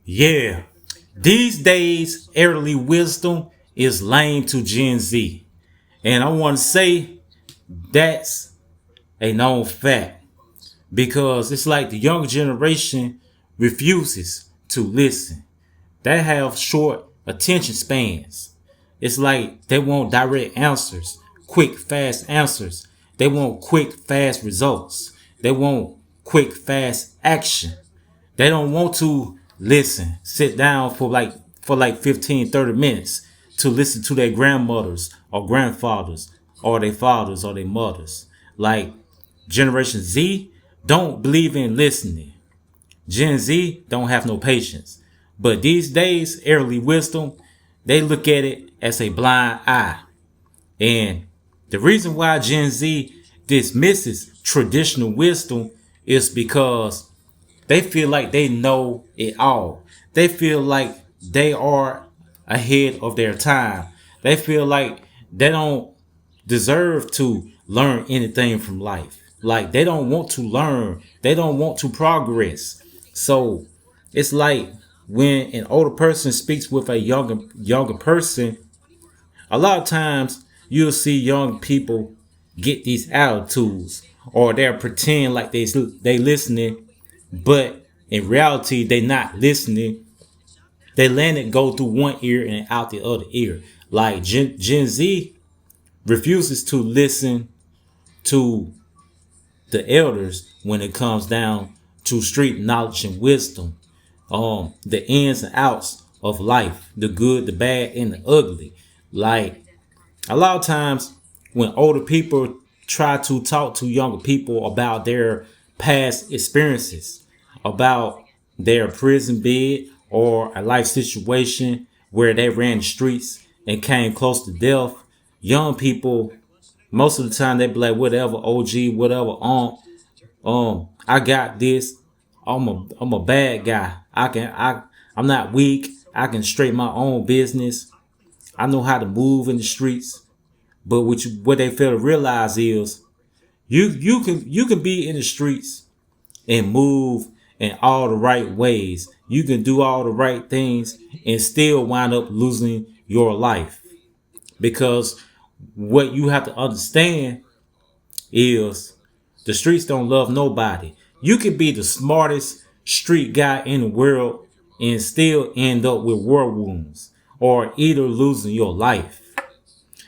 Yeah. These days, elderly wisdom is lame to Gen Z. And I want to say that's a known fact because it's like the younger generation refuses to listen. They have short attention spans. It's like they want direct answers, quick, fast answers. They want quick, fast results. They want quick, fast action. They don't want to listen, sit down for like 15, 30 minutes to listen to their grandmothers or grandfathers or their fathers or their mothers. Like Generation Z don't believe in listening. Gen Z don't have no patience. But these days, elderly wisdom, they look at it as a blind eye. And the reason why Gen Z dismisses traditional wisdom is because they feel like they know it all. They feel like they are ahead of their time. They feel like they don't deserve to learn anything from life. Like they don't want to learn. They don't want to progress. So it's like when an older person speaks with a younger person, a lot of times you'll see young people get these attitudes or they'll pretend like they listening, but in reality they not listening. They let it go through one ear and out the other ear. Like Gen Z refuses to listen to the elders when it comes down to street knowledge and wisdom, the ins and outs of life, the good, the bad, and the ugly. Like a lot of times when older people try to talk to younger people about their past experiences, about their prison bed or a life situation where they ran the streets and came close to death, young people most of the time they be like, whatever, OG, whatever, I got this. I'm a bad guy. I'm not weak. I can straighten my own business. I know how to move in the streets. But what they fail to realize is you can be in the streets and move in all the right ways. You can do all the right things and still wind up losing your life. Because what you have to understand is the streets don't love nobody. You can be the smartest street guy in the world and still end up with war wounds or either losing your life.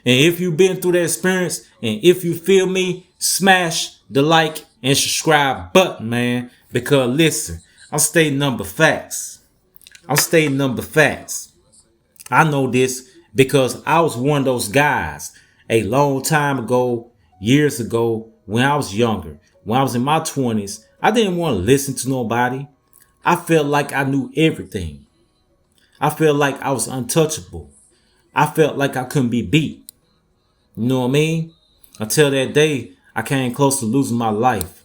And if you've been through that experience and if you feel me, smash the like and subscribe button, man. Because listen, I'm stating number facts. I'm stating number facts. I know this because I was one of those guys a long time ago, years ago, when I was younger. When I was in my 20s, I didn't want to listen to nobody. I felt like I knew everything. I felt like I was untouchable. I felt like I couldn't be beat. You know what I mean? Until that day, I came close to losing my life.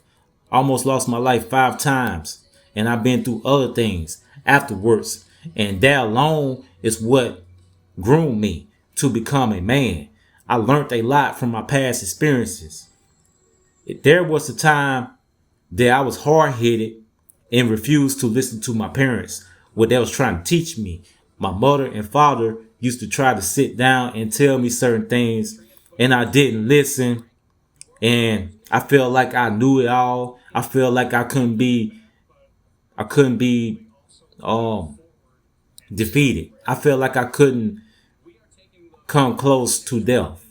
I almost lost my life 5 times. And I've been through other things afterwards. And that alone is what groomed me to become a man. I learned a lot from my past experiences. There was a time that I was hard-headed and refused to listen to my parents, what they was trying to teach me. My mother and father used to try to sit down and tell me certain things, and I didn't listen. And I felt like I knew it all. I felt like I couldn't be defeated. I felt like I couldn't come close to death.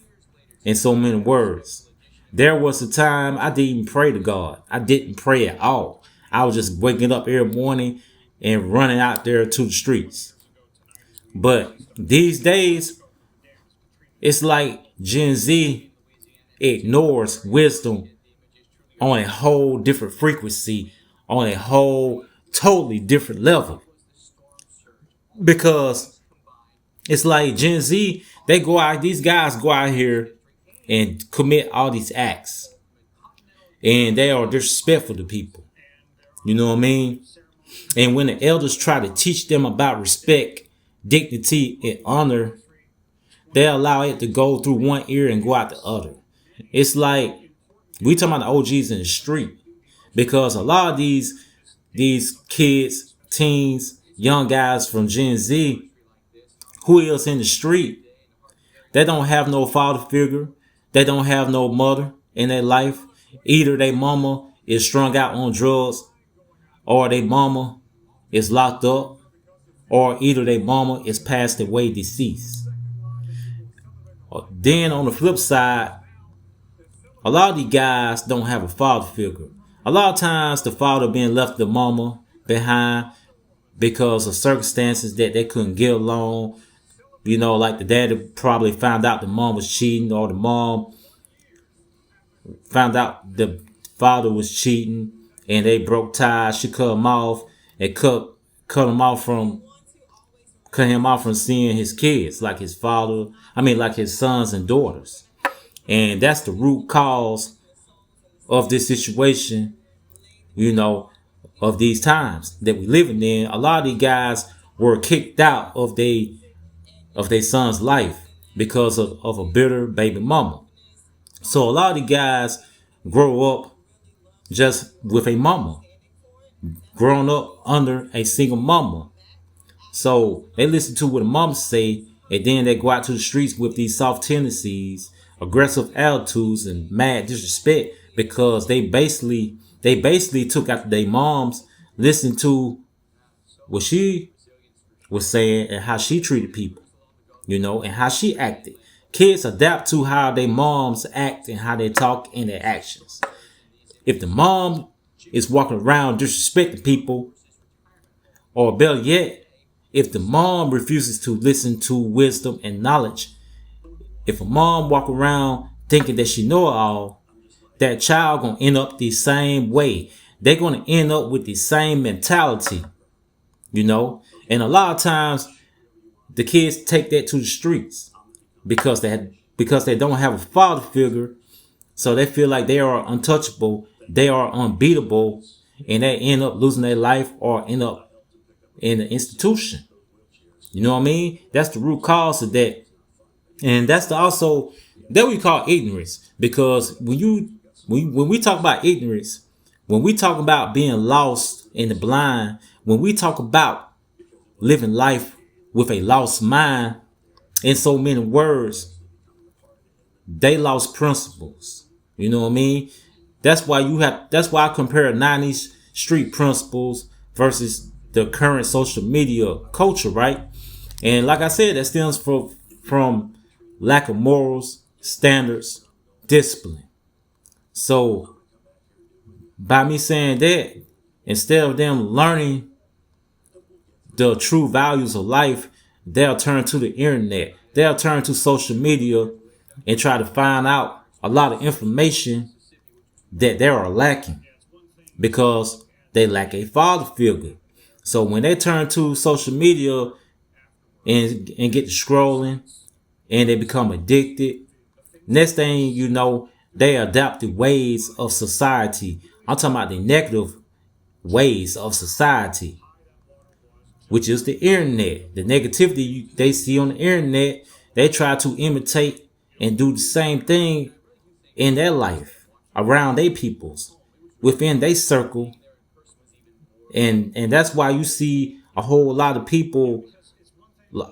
In so many words, there was a time I didn't even pray to God. I didn't pray at all. I was just waking up every morning and running out there to the streets. But these days, it's like Gen Z ignores wisdom on a whole different frequency, on a whole totally different level. Because it's like Gen Z, these guys go out here and commit all these acts. And they are disrespectful to people. You know what I mean? And when the elders try to teach them about respect, dignity, and honor, they allow it to go through one ear and go out the other. It's like we talking about the OGs in the street. Because a lot of these kids teens, young guys from Gen Z who is in the street. They don't have no father figure. They don't have no mother in their life. Either their mama is strung out on drugs, or their mama is locked up, or either their mama is passed away deceased. Then on the flip side, a lot of these guys don't have a father figure. A lot of times the father being left the mama behind because of circumstances that they couldn't get along. You know, like the daddy probably found out the mom was cheating, or the mom found out the father was cheating, and they broke ties. She cut him off and cut him off from seeing his kids, like his father. I mean, like his sons and daughters. And that's the root cause of this situation, you know, of these times that we living in. A lot of these guys were kicked out of their son's life because of a bitter baby mama. So a lot of the guys grow up just with a mama, growing up under a single mama. So they listen to what a mama say, and then they go out to the streets with these soft tendencies, aggressive attitudes, and mad disrespect because they basically took after their moms, listened to what she was saying and how she treated people, you know, and how she acted. Kids adapt to how their moms act and how they talk and their actions. If the mom is walking around disrespecting people, or better yet, if the mom refuses to listen to wisdom and knowledge, if a mom walk around thinking that she know it all, that child gonna end up the same way. They're gonna end up with the same mentality, you know. And a lot of times, the kids take that to the streets because they don't have a father figure, so they feel like they are untouchable, they are unbeatable, and they end up losing their life or end up in an institution. You know what I mean? That's the root cause of that. And that's the also that we call ignorance. Because when we talk about ignorance, when we talk about being lost in the blind, when we talk about living life with a lost mind, in so many words, they lost principles. You know what I mean? That's why I compare 90s street principles versus the current social media culture, right? And like I said, that stems from lack of morals, standards, discipline. So by me saying that, instead of them learning the true values of life, they'll turn to the internet. They'll turn to social media and try to find out a lot of information that they are lacking because they lack a father figure. So when they turn to social media and get to scrolling and they become addicted, next thing you know, they adapt the ways of society. I'm talking about the negative ways of society, which is the internet. The negativity they see on the internet, they try to imitate and do the same thing in their life, around their peoples, within their circle. And that's why you see a whole lot of people,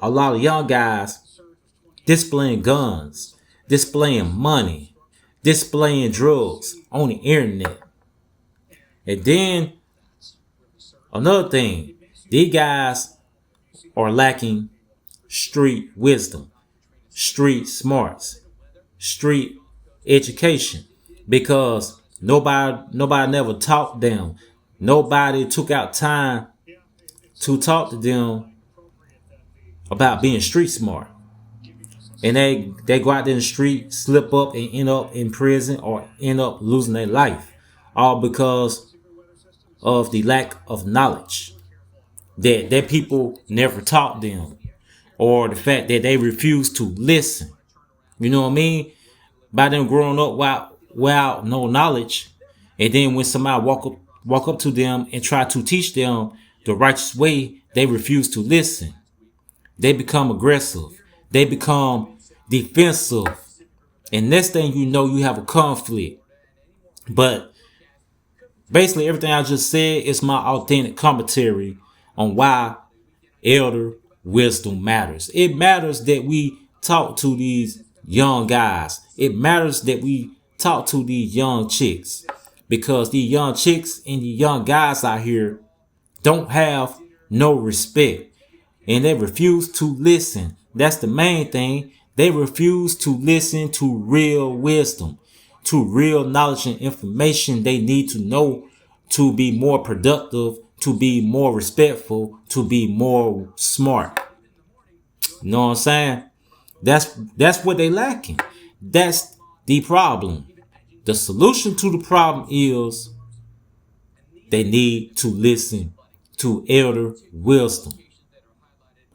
a lot of young guys displaying guns, displaying money, displaying drugs on the internet. And then another thing, these guys are lacking street wisdom, street smarts, street education, because nobody never taught them. Nobody took out time to talk to them about being street smart. And they go out there in the street, slip up, and end up in prison or end up losing their life, all because of the lack of knowledge that people never taught them, or the fact that they refuse to listen. You know what I mean? By them growing up without no knowledge, and then when somebody walk up to them and try to teach them the righteous way, they refuse to listen. They become aggressive. They become defensive. And next thing you know, you have a conflict. But basically everything I just said is my authentic commentary on why elder wisdom matters. It matters that we talk to these young guys. It matters that we talk to these young chicks, because these young chicks and the young guys out here don't have no respect, and they refuse to listen. That's the main thing. They refuse to listen to real wisdom, to real knowledge and information they need to know to be more productive, to be more respectful, to be more smart. You know what I'm saying? That's what they lacking. That's the problem. The solution to the problem is they need to listen to elder wisdom.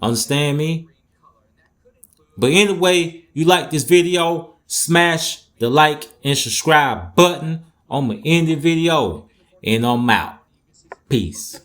Understand me? But anyway, you like this video, smash the like and subscribe button. I'm going to end the video and I'm out. Peace.